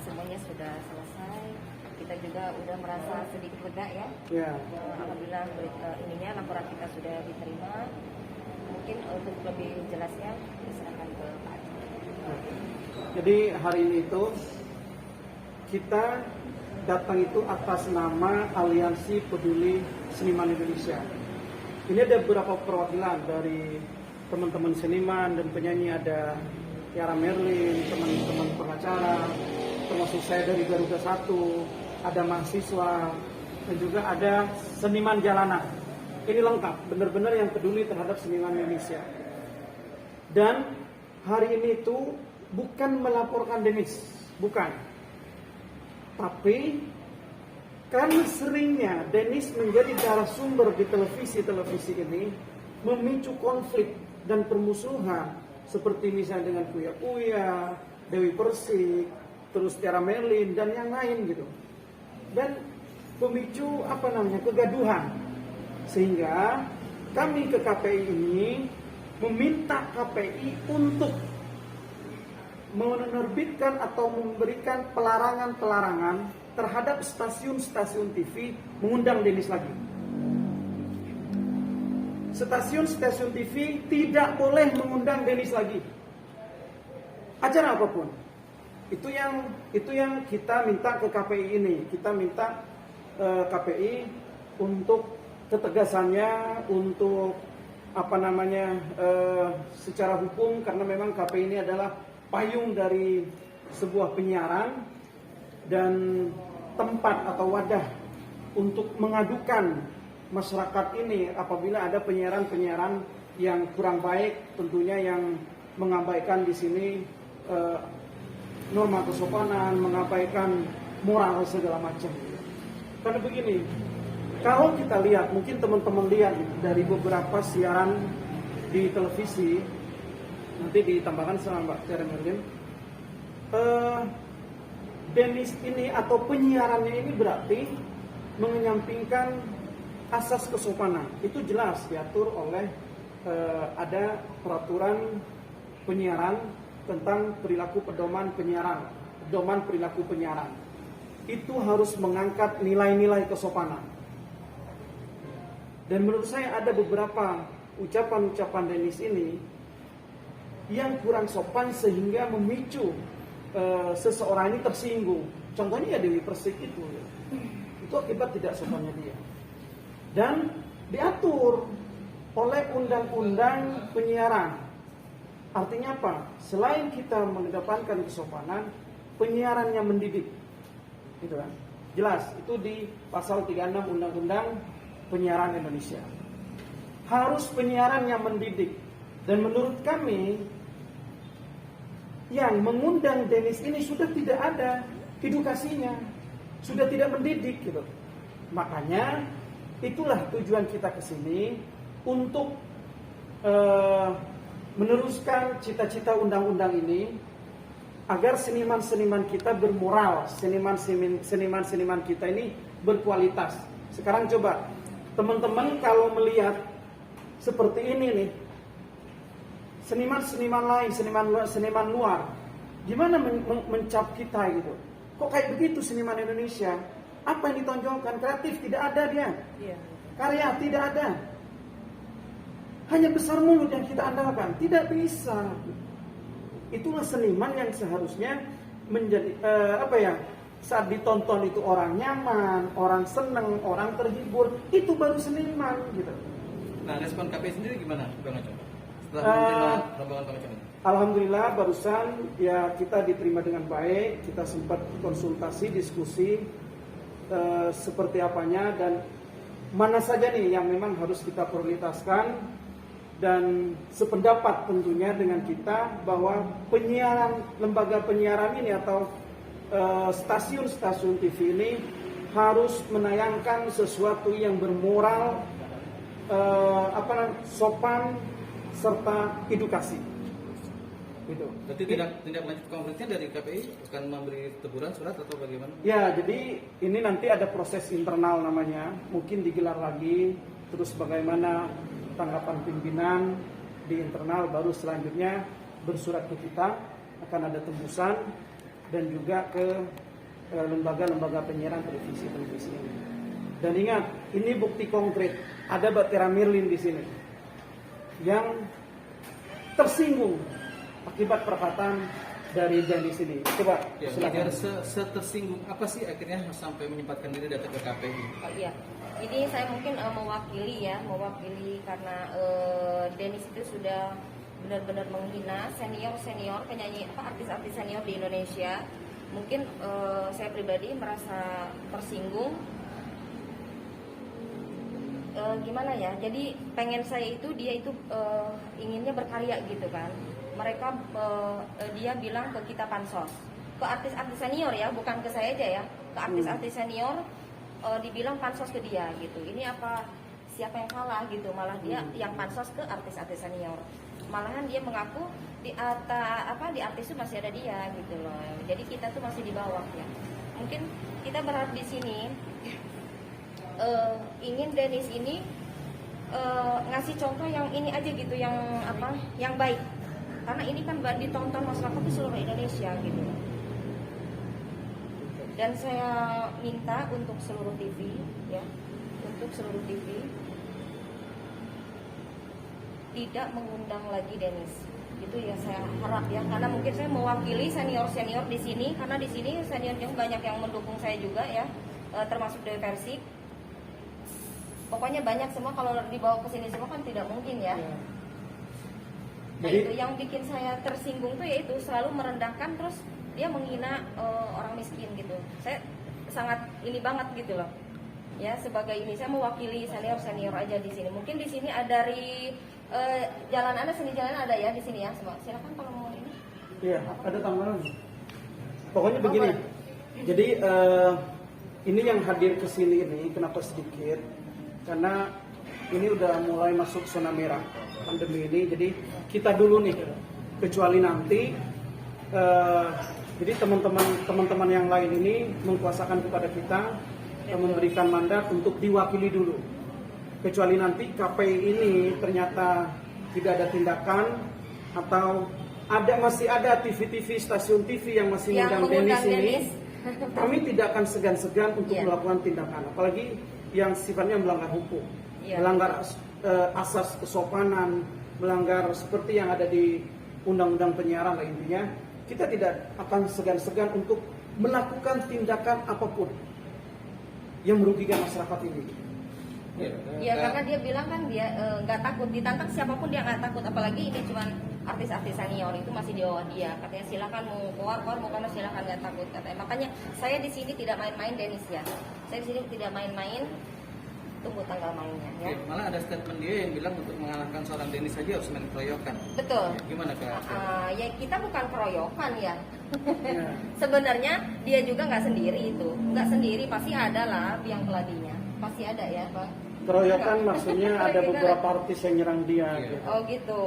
semuanya sudah selesai. Kita juga udah merasa sedikit lega ya. Alhamdulillah laporan kita sudah diterima. Mungkin untuk lebih jelasnya diserahkan ke Pak Aceh. Jadi hari ini itu kita datang itu atas nama Aliansi Peduli Seniman Indonesia. Ini ada beberapa perwakilan dari teman-teman seniman dan penyanyi, ada Tiara Merlin, teman-teman pengacara, termasuk saya dari Garuda 1, ada mahasiswa, dan juga ada seniman jalanan. Ini lengkap, benar-benar yang peduli terhadap seniman Indonesia. Dan hari ini itu bukan melaporkan Denis, bukan. Tapi karena seringnya Denis menjadi narasumber di televisi ini, memicu konflik dan permusuhan seperti misalnya dengan Kuya Kuya, Dewi Persik, terus Tiara Merlin dan yang lain gitu. Dan pemicu kegaduhan. Sehingga kami ke KPI ini meminta KPI untuk menerbitkan atau memberikan pelarangan terhadap stasiun-stasiun TV mengundang Denis lagi. Stasiun-stasiun TV tidak boleh mengundang Denis lagi. Acara apapun. Itu yang kita minta ke KPI ini. Kita minta KPI untuk ketegasannya, untuk secara hukum, karena memang KPI ini adalah payung dari sebuah penyiaran dan tempat atau wadah untuk mengadukan masyarakat ini apabila ada penyiaran yang kurang baik, tentunya yang mengabaikan di sini norma kesopanan, mengabaikan moral segala macam. Karena begini, kalau kita lihat, mungkin teman-teman lihat dari beberapa siaran di televisi, nanti ditambahkan sama Mbak Tiara Merlin, Denis ini atau penyiarannya ini berarti menyampingkan asas kesopanan. Itu jelas diatur oleh ada peraturan penyiaran tentang perilaku pedoman perilaku penyiaran. Itu harus mengangkat nilai-nilai kesopanan. Dan menurut saya ada beberapa ucapan-ucapan Denis ini yang kurang sopan sehingga memicu seseorang ini tersinggung. Contohnya ya Dewi Persik itu akibat tidak sopannya dia. Dan diatur oleh undang-undang penyiaran. Artinya apa? Selain kita mengedepankan kesopanan, penyiarannya mendidik. Gitu kan? Jelas, itu di pasal 36 Undang-Undang Penyiaran Indonesia. Harus penyiaran yang mendidik. Dan menurut kami, yang mengundang Denis ini sudah tidak ada edukasinya, sudah tidak mendidik gitu. Makanya itulah tujuan kita ke sini untuk meneruskan cita-cita undang-undang ini agar seniman-seniman kita bermoral, seniman-seniman kita ini berkualitas. Sekarang coba teman-teman kalau melihat seperti ini nih, seniman-seniman lain, seniman luar, gimana mencap kita gitu? Kok kayak begitu seniman Indonesia? Apa yang ditonjolkan? Kreatif tidak ada dia, karya tidak ada. Hanya besar mulut yang kita andalkan, tidak bisa. Itulah seniman yang seharusnya menjadi saat ditonton itu orang nyaman, orang senang, orang terhibur, itu baru seniman gitu. Nah, respon KPI sendiri gimana, Bang Aceh? Setelah rombongan Bang Aceh ini? Alhamdulillah barusan ya kita diterima dengan baik, kita sempat konsultasi, diskusi seperti apanya dan mana saja nih yang memang harus kita prioritaskan, dan sependapat tentunya dengan kita bahwa lembaga penyiaran ini atau stasiun-stasiun TV ini harus menayangkan sesuatu yang bermoral, sopan serta edukasi. Gitu. Berarti tindak lanjut konfliknya dari KPI akan memberi teguran surat atau bagaimana? Ya, jadi ini nanti ada proses internal namanya, mungkin digelar lagi, terus bagaimana tanggapan pimpinan di internal, baru selanjutnya bersurat ke kita, akan ada tembusan. dan juga ke lembaga-lembaga penyiaran televisi ini. Dan ingat, ini bukti konkret. Ada Batira Mirlin di sini yang tersinggung akibat perkataan dari Dennis ini. Coba ya, silakan. Setersinggung apa sih akhirnya sampai menyempatkan diri datang ke KPI? Oh iya, ini saya mungkin mewakili karena Dennis itu sudah benar-benar menghina senior penyanyi artis-artis senior di Indonesia. Mungkin saya pribadi merasa tersinggung. Gimana ya? Jadi pengen saya itu dia itu inginnya berkarya gitu kan. Mereka dia bilang ke kita pansos, ke artis-artis senior ya, bukan ke saya aja ya, ke artis-artis senior dibilang pansos ke dia gitu. Ini apa siapa yang salah gitu? Malah dia yang pansos ke artis-artis senior. Malahan dia mengaku di artis itu masih ada dia gitu loh. Jadi kita tuh masih di bawah ya. Mungkin kita berharap di sini ingin Dennis ini ngasih contoh yang ini aja gitu, yang baik. Karena ini kan ditonton masyarakat di seluruh Indonesia gitu. Dan saya minta untuk seluruh TV ya, untuk seluruh TV tidak mengundang lagi Dennis. Itu ya saya harap ya, karena mungkin saya mewakili senior di sini, karena di sini senior yang banyak yang mendukung saya juga ya, termasuk Dewi Persik. Pokoknya banyak semua, kalau dibawa ke sini semua kan tidak mungkin ya. Nah itu yang bikin saya tersinggung tuh, yaitu selalu merendahkan, terus dia menghina orang miskin gitu. Saya sangat ini banget gitu loh. Ya sebagai ini saya mewakili senior aja di sini. Mungkin di sini ada dari jalan ada ya di sini ya. Silakan kalau mau ini. Iya, ada tambahan. Pokoknya begini. Jadi ini yang hadir ke sini ini kenapa sedikit? Karena ini udah mulai masuk zona merah pandemi ini, jadi kita dulu nih, kecuali nanti jadi teman-teman yang lain ini mengkuasakan kepada kita dan memberikan mandat untuk diwakili dulu, kecuali nanti KPI ini ternyata tidak ada tindakan atau masih ada TV stasiun TV yang masih mengundang Dennis ini, kami tidak akan segan-segan untuk melakukan tindakan, apalagi yang sifatnya melanggar hukum, melanggar asas kesopanan, melanggar seperti yang ada di undang-undang penyiaran lah intinya. Kita tidak akan segan-segan untuk melakukan tindakan apapun yang merugikan masyarakat ini. Ya karena dia bilang kan dia nggak takut ditantang siapapun, dia nggak takut, apalagi ini cuma artis-artis senior itu masih di bawah dia. Katanya silakan mau keluar mau karena silakan, nggak takut katanya. Makanya saya di sini tidak main-main Dennis ya. Saya di sini tidak main-main. Tunggu tanggal mainnya ya. Malah ada statement dia yang bilang untuk mengalahkan seorang Dennis saja harus main keroyokan. Betul. Ya, gimana Kak? Ya kita bukan keroyokan ya. Sebenarnya dia juga nggak sendiri itu, nggak sendiri, pasti ada lah biang keladinya, pasti ada ya Bang. Keroyokan maksudnya ada beberapa artis yang nyerang dia. Gitu. Oh gitu.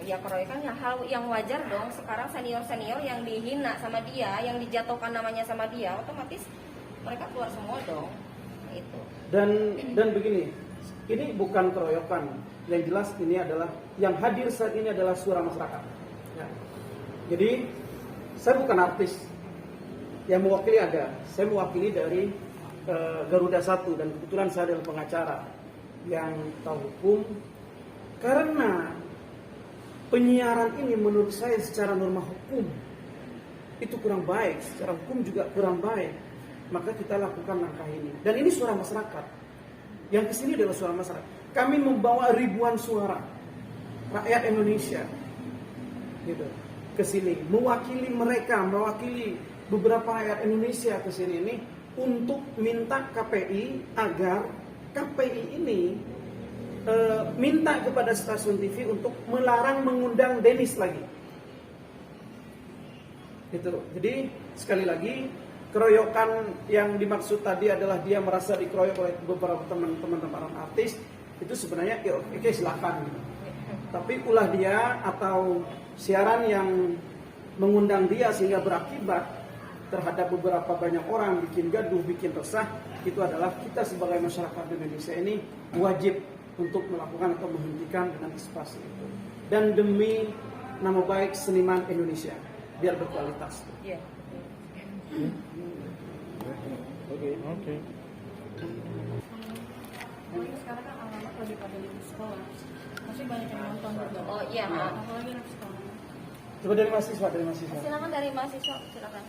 Ya keroyokan ya hal yang wajar dong. Sekarang senior yang dihina sama dia, yang dijatuhkan namanya sama dia, otomatis mereka keluar semua dong. Itu. Dan begini, ini bukan keroyokan. Yang jelas ini adalah yang hadir saat ini adalah suara masyarakat. Ya. Jadi saya bukan artis yang mewakili ada. Saya mewakili dari Garuda 1 dan kebetulan saya adalah pengacara yang tahu hukum. Karena penyiaran ini menurut saya secara norma hukum itu kurang baik, secara hukum juga kurang baik, maka kita lakukan langkah ini. Dan ini suara masyarakat. Yang kesini adalah suara masyarakat. Kami membawa ribuan suara rakyat Indonesia, gitu, ke sini, mewakili mereka, mewakili beberapa rakyat Indonesia ke sini ini untuk minta KPI agar KPI ini minta kepada stasiun TV untuk melarang mengundang Dennis lagi. Gitu. Jadi sekali lagi, keroyokan yang dimaksud tadi adalah dia merasa dikeroyok oleh beberapa teman-teman artis, itu sebenarnya ya oke, silakan. Tapi ulah dia atau siaran yang mengundang dia sehingga berakibat terhadap beberapa banyak orang, bikin gaduh, bikin resah, itu adalah kita sebagai masyarakat Indonesia ini wajib untuk melakukan atau menghentikan dengan antisipasi itu. Dan demi nama baik seniman Indonesia biar berkualitas. Iya. Oke. Apalagi sekarang kan anak-anak lebih pada di sekolah, masih banyak yang nonton juga. Oh iya, Apalagi anak sekolah. Coba dari mahasiswa. silakan dari mahasiswa, silakan.